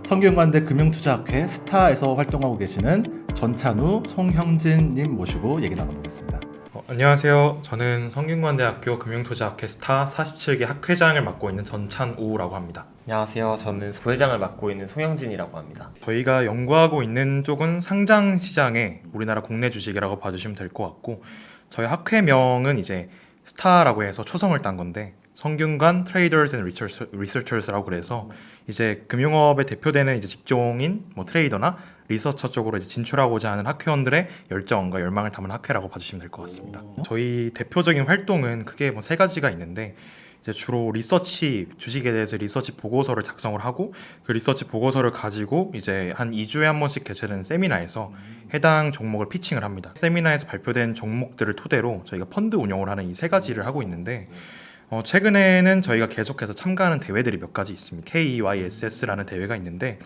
성균관대 금융투자학회 스타에서 활동하고 계시는 전찬우, 송형진님 모시고 얘기 나눠보겠습니다. 안녕하세요. 저는 성균관대학교 금융투자학회 스타 47기 학회장을 맡고 있는 전찬우라고 합니다. 안녕하세요. 저는 부회장을 맡고 있는 송영진이라고 합니다. 저희가 연구하고 있는 쪽은 상장시장의 우리나라 국내 주식이라고 봐주시면 될 것 같고, 저희 학회명은 이제 스타라고 해서 초성을 딴 건데, 성균관 Traders and Researchers라고 그래서 이제 금융업에 대표되는 이제 직종인 뭐 트레이더나 리서처 쪽으로 이제 진출하고자 하는 학회원들의 열정과 열망을 담은 학회라고 봐주시면 될 것 같습니다. 저희 대표적인 활동은 크게 뭐 세 가지가 있는데, 이제 주로 리서치, 주식에 대해서 리서치 보고서를 작성을 하고, 그 리서치 보고서를 가지고 이제 한 2주에 한 번씩 개최되는 세미나에서 해당 종목을 피칭을 합니다. 세미나에서 발표된 종목들을 토대로 저희가 펀드 운영을 하는 이 세 가지를 하고 있는데, 최근에는 저희가 계속해서 참가하는 대회들이 몇 가지 있습니다. KEYSS라는 대회가 있는데,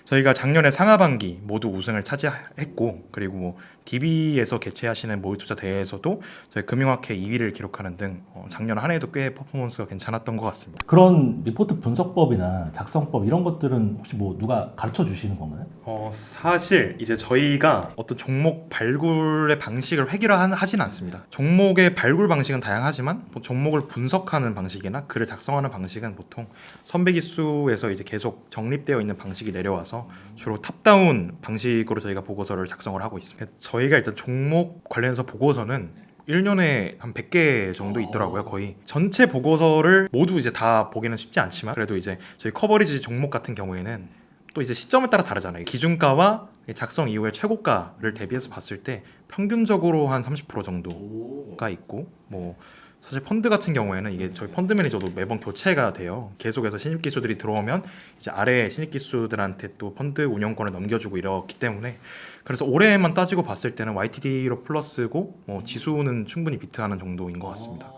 저희가 작년에 상하반기 모두 우승을 차지했고, 그리고 뭐 DB에서 개최하시는 모의투자 대회에서도 저희 금융학회 2위를 기록하는 등 작년 한 해도 꽤 퍼포먼스가 괜찮았던 것 같습니다. 그런 리포트 분석법이나 작성법 이런 것들은 혹시 뭐 누가 가르쳐 주시는 건가요? 사실 이제 저희가 어떤 종목 발굴의 방식을 획일화하진 않습니다. 종목의 발굴 방식은 다양하지만 종목을 분석하는 방식이나 글을 작성하는 방식은 보통 선배 기수에서 이제 계속 정립되어 있는 방식이 내려와서 주로 탑다운 방식으로 저희가 보고서를 작성을 하고 있습니다. 저희가 일단 종목 관련해서 보고서는 1년에 한 100개 정도 있더라고요. 거의 전체 보고서를 모두 이제 다 보기는 쉽지 않지만, 그래도 이제 저희 커버리지 종목 같은 경우에는 또 이제 시점에 따라 다르잖아요. 기준가와 작성 이후의 최고가를 대비해서 봤을 때 평균적으로 한 30% 정도가 있고, 뭐 사실 펀드 같은 경우에는 이게 저희 펀드 매니저도 매번 교체가 돼요. 계속해서 신입 기수들이 들어오면 이제 아래 신입 기수들한테 또 펀드 운영권을 넘겨주고 이렇기 때문에, 그래서 올해만 따지고 봤을 때는 YTD로 플러스고 지수는 충분히 비트하는 정도인 것 같습니다.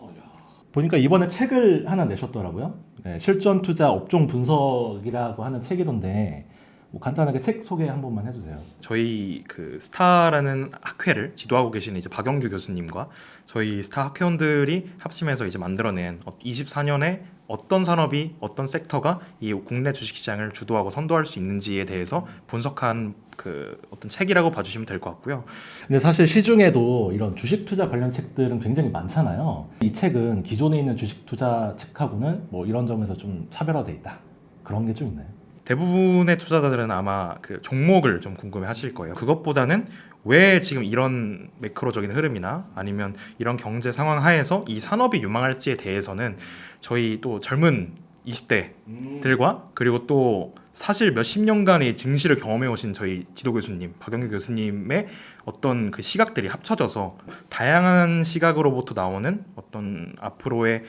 보니까 이번에 책을 하나 내셨더라고요. 네, 실전 투자 업종 분석이라고 하는 책이던데 뭐 간단하게 책 소개 한 번만 해주세요. 저희 그 스타라는 학회를 지도하고 계시는 이제 박영규 교수님과 저희 스타 학회원들이 합심해서 이제 만들어낸 24년에 어떤 산업이, 어떤 섹터가 이 국내 주식시장을 주도하고 선도할 수 있는지에 대해서 분석한 그 어떤 책이라고 봐주시면 될 것 같고요. 근데 사실 시중에도 이런 주식 투자 관련 책들은 굉장히 많잖아요. 이 책은 기존에 있는 주식 투자 책하고는 뭐 이런 점에서 좀 차별화돼 있다, 그런 게 좀 있나요? 대부분의 투자자들은 아마 그 종목을 좀 궁금해 하실 거예요. 그것보다는 왜 지금 이런 매크로적인 흐름이나 아니면 이런 경제 상황 하에서 이 산업이 유망할지에 대해서는 저희 또 젊은 20대들과 그리고 또 사실 몇십 년간의 증시를 경험해 오신 저희 지도 교수님, 박영규 교수님의 어떤 그 시각들이 합쳐져서 다양한 시각으로부터 나오는 어떤 앞으로의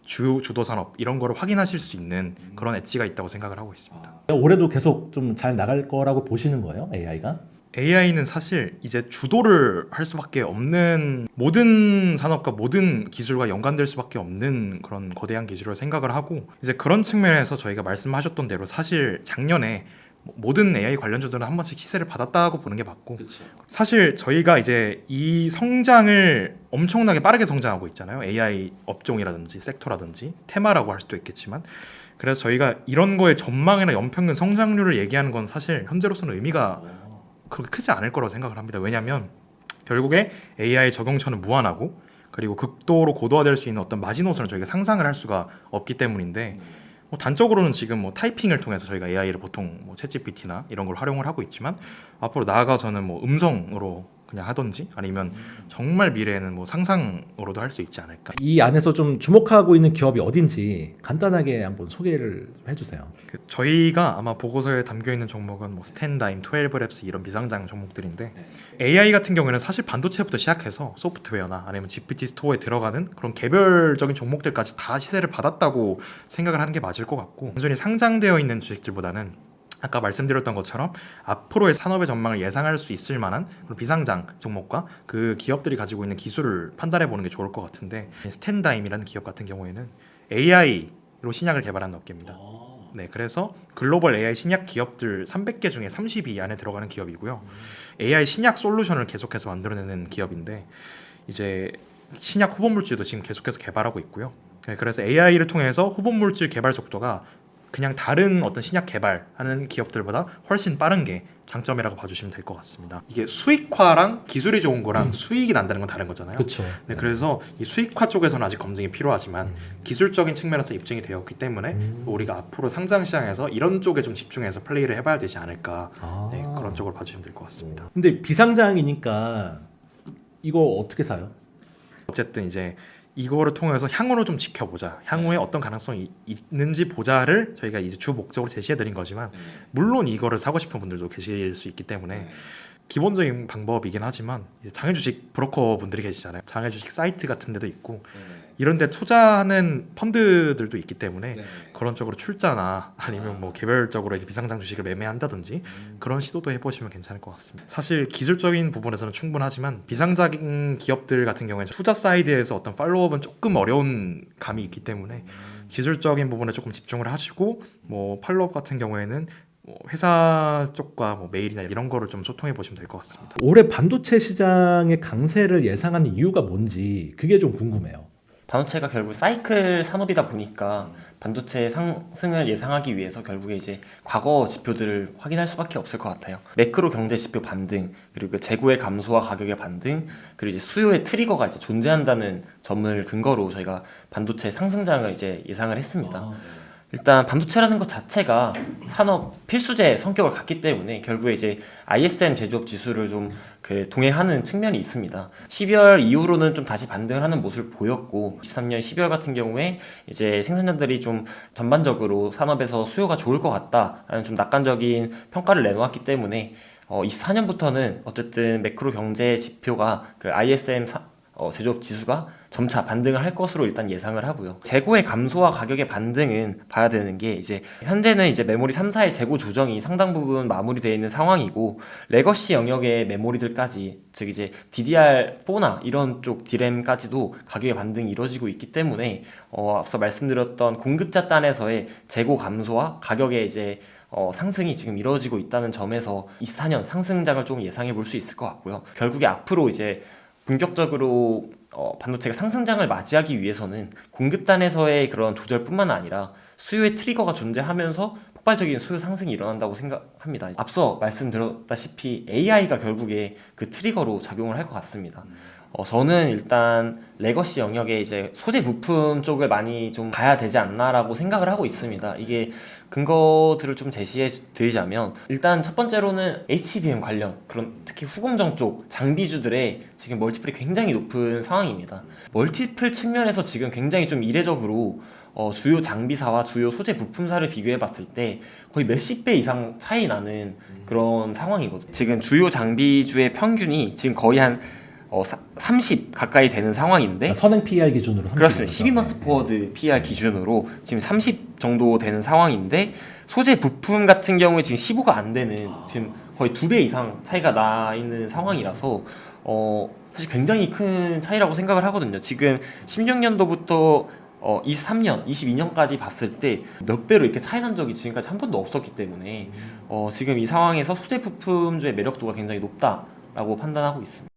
주도 산업 이런 거를 확인하실 수 있는 그런 엣지가 있다고 생각을 하고 있습니다. 올해도 계속 좀 잘 나갈 거라고 보시는 거예요, AI가? AI는 사실 이제 주도를 할 수밖에 없는, 모든 산업과 모든 기술과 연관될 수밖에 없는 그런 거대한 기술을 생각을 하고, 이제 그런 측면에서 저희가 말씀하셨던 대로 사실 작년에 모든 AI 관련주들은 한 번씩 시세를 받았다고 보는 게 맞고, 사실 저희가 이제 이 성장을 엄청나게 빠르게 성장하고 있잖아요. AI 업종이라든지 섹터라든지 테마라고 할 수도 있겠지만, 그래서 저희가 이런 거에 전망이나 연평균 성장률을 얘기하는 건 사실 현재로서는 의미가 그렇게 크지 않을 거라고 생각을 합니다. 왜냐하면 결국에 AI 적용처는 무한하고, 그리고 극도로 고도화될 수 있는 어떤 마지노선을 저희가 상상을 할 수가 없기 때문인데, 단적으로는 지금 뭐 타이핑을 통해서 저희가 AI를 보통 뭐 챗GPT나 이런 걸 활용을 하고 있지만, 앞으로 나아가서는 뭐 음성으로 그냥 하던지 아니면 정말 미래에는 뭐 상상으로도 할 수 있지 않을까. 이 안에서 좀 주목하고 있는 기업이 어딘지 간단하게 한번 소개를 해주세요. 저희가 아마 보고서에 담겨 있는 종목은 뭐 스탠다임, 12랩스 이런 비상장 종목들인데, AI 같은 경우에는 사실 반도체부터 시작해서 소프트웨어나 아니면 GPT 스토어에 들어가는 그런 개별적인 종목들까지 다 시세를 받았다고 생각을 하는 게 맞을 것 같고, 단순히 상장되어 있는 주식들보다는 아까 말씀드렸던 것처럼 앞으로의 산업의 전망을 예상할 수 있을 만한 그런 비상장 종목과 그 기업들이 가지고 있는 기술을 판단해 보는 게 좋을 것 같은데, 스탠다임이라는 기업 같은 경우에는 AI로 신약을 개발하는 업계입니다. 네, 그래서 글로벌 AI 신약 기업들 300개 중에 30위 안에 들어가는 기업이고요. AI 신약 솔루션을 계속해서 만들어내는 기업인데, 이제 신약 후보 물질도 지금 계속해서 개발하고 있고요. 그래서 AI를 통해서 후보 물질 개발 속도가 그냥 다른 어떤 신약 개발하는 기업들보다 훨씬 빠른 게 장점이라고 봐주시면 될 것 같습니다. 이게 수익화랑 기술이 좋은 거랑 수익이 난다는 건 다른 거잖아요. 그렇죠. 네, 그래서 이 수익화 쪽에서는 아직 검증이 필요하지만 기술적인 측면에서 입증이 되었기 때문에 우리가 앞으로 상장 시장에서 이런 쪽에 좀 집중해서 플레이를 해봐야 되지 않을까. 네, 그런 쪽으로 봐주시면 될 것 같습니다. 근데 비상장이니까 이거 어떻게 사요? 어쨌든 이제 이거를 통해서 향후로 좀 지켜보자, 향후에 어떤 가능성이 있는지 보자를 저희가 이제 주 목적으로 제시해드린 거지만 물론 이거를 사고 싶은 분들도 계실 수 있기 때문에 기본적인 방법이긴 하지만 이제 장외주식 브로커 분들이 계시잖아요. 장외주식 사이트 같은 데도 있고 이런 데 투자하는 펀드들도 있기 때문에 그런 쪽으로 출자나 아니면 뭐 개별적으로 이제 비상장 주식을 매매한다든지 그런 시도도 해보시면 괜찮을 것 같습니다. 사실 기술적인 부분에서는 충분하지만 비상장 기업들 같은 경우에 투자 사이드에서 어떤 팔로우업은 조금 어려운 감이 있기 때문에 기술적인 부분에 조금 집중을 하시고 뭐 팔로우업 같은 경우에는 뭐 회사 쪽과 뭐 메일이나 이런 거를 좀 소통해 보시면 될 것 같습니다. 올해 반도체 시장의 강세를 예상하는 이유가 뭔지 그게 좀 궁금해요. 반도체가 결국 사이클 산업이다 보니까 반도체 상승을 예상하기 위해서 결국에 이제 과거 지표들을 확인할 수밖에 없을 것 같아요. 매크로 경제 지표 반등, 그리고 재고의 감소와 가격의 반등, 그리고 이제 수요의 트리거가 이제 존재한다는 점을 근거로 저희가 반도체 상승장을 이제 예상을 했습니다. 일단 반도체라는 것 자체가 산업 필수재 성격을 갖기 때문에 결국에 이제 ISM 제조업 지수를 좀 동행하는 측면이 있습니다. 12월 이후로는 좀 다시 반등을 하는 모습을 보였고 23년 12월 같은 경우에 이제 생산자들이 좀 전반적으로 산업에서 수요가 좋을 것 같다라는 좀 낙관적인 평가를 내놓았기 때문에 24년부터는 어쨌든 매크로 경제 지표가 그 ISM 제조업 지수가 점차 반등을 할 것으로 일단 예상을 하고요. 재고의 감소와 가격의 반등은 봐야 되는 게 이제 현재는 이제 메모리 3사의 재고 조정이 상당 부분 마무리되어 있는 상황이고 레거시 영역의 메모리들까지 즉 이제 DDR4나 이런 쪽 D램까지도 가격의 반등이 이루어지고 있기 때문에 앞서 말씀드렸던 공급자 단에서의 재고 감소와 가격의 이제 상승이 지금 이루어지고 있다는 점에서 24년 상승장을 좀 예상해 볼 수 있을 것 같고요. 결국에 앞으로 이제 본격적으로 반도체가 상승장을 맞이하기 위해서는 공급단에서의 그런 조절뿐만 아니라 수요의 트리거가 존재하면서 폭발적인 수요 상승이 일어난다고 생각합니다. 앞서 말씀드렸다시피 AI가 결국에 그 트리거로 작용을 할 것 같습니다. 저는 일단 레거시 영역에 이제 소재 부품 쪽을 많이 좀 가야 되지 않나라고 생각을 하고 있습니다. 이게 근거들을 좀 제시해 드리자면 일단 첫 번째로는 HBM 관련 그런 특히 후공정 쪽 장비주들의 지금 멀티플이 굉장히 높은 상황입니다. 멀티플 측면에서 지금 굉장히 좀 이례적으로 주요 장비사와 주요 소재 부품사를 비교해 봤을 때 거의 몇십 배 이상 차이 나는 그런 상황이거든요. 지금 주요 장비주의 평균이 지금 거의 한 30 가까이 되는 상황인데 선행 PER 기준으로 그렇습니다. 12months forward PER 기준으로 지금 30 정도 되는 상황인데 소재 부품 같은 경우에 지금 15가 안 되는 지금 거의 2배 이상 차이가 나 있는 상황이라서 사실 굉장히 큰 차이라고 생각을 하거든요. 지금 16년도부터 23년, 22년까지 봤을 때 몇 배로 이렇게 차이 난 적이 지금까지 한 번도 없었기 때문에 지금 이 상황에서 소재 부품주의 매력도가 굉장히 높다라고 판단하고 있습니다.